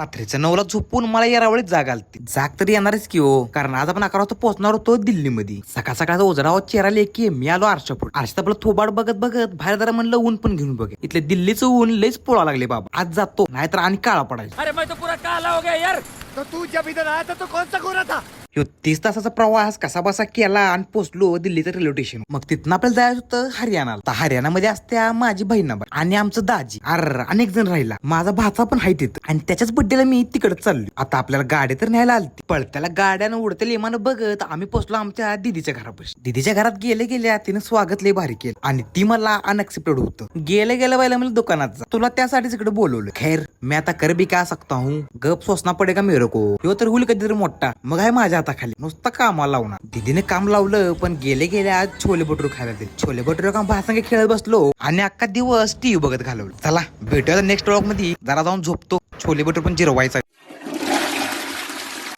रात्रीचं 9ला झोपून मला यारावळीत जाग आलती. जाग तरी येणारच की हो, कारण आज आपण 11 वाजता पोहोचणार होतो दिल्लीमध्ये. सकाळ सकाळचा उजडावा चेहरा लेकी मी आलो आरशापूर. आरशात आपलं थोबाड बघत बघत बाहेर जरा म्हणलं ऊन पण घेऊन बघ. इथले दिल्लीचं ऊन लयच पोळा लागले बाबा. आज जातो नाहीतर आणि काळा पडायचा. अरे मैं तो पूरा काला हो गया यार. तो तू जब इधर आया था तो कौन सा गोरा था? ह्यो 30 तासाचा प्रवास कसा बसा केला आणि पोचलो दिल्लीचं रेल्वे स्टेशन. मग तिथनं आपल्याला जायचं होतं हरियाणाला. तर हरियाणामध्ये असत्या माझी बहीण आणि आमचं दाजी. अनेक जण राहिला. माझा भाचा पण आहे तिथं आणि त्याच्याच बड्डेला मी तिकडे चाललो. आता आपल्याला गाडी तर न्यायला आलती. पळत्याला गाड्यानं उडत्या लिमानं बघत आम्ही पोचलो आमच्या दिदीच्या घरापाशी. दिदीच्या घरात गेल्या तिने स्वागत लय भारी केलं आणि ती मला अनएक्सेप्टेड होतं. गेल्या बायला मला दुकानात जा, तुला त्यासाठीच इकडे बोलवलं. खैर मी आता कर बी काय सकता हूं, गप सोसना पडे का मेरे को. ह्यो तर होईल कधीतरी मोठा. मग आहे माझ्या हाताखाली नुसतं कामाला लावणार. दिदीने काम लावलं पण गेले आज छोले भटुरे खायला दिले. छोले भटुरे काम भासंगे खेळत बसलो आणि अख्खा दिवस टीव्ही बघत घालवलं. चला भेटूया नेक्स्ट व्लॉग मध्ये. जरा जाऊन झोपतो. छोले भटुरे पण जिरवायचा.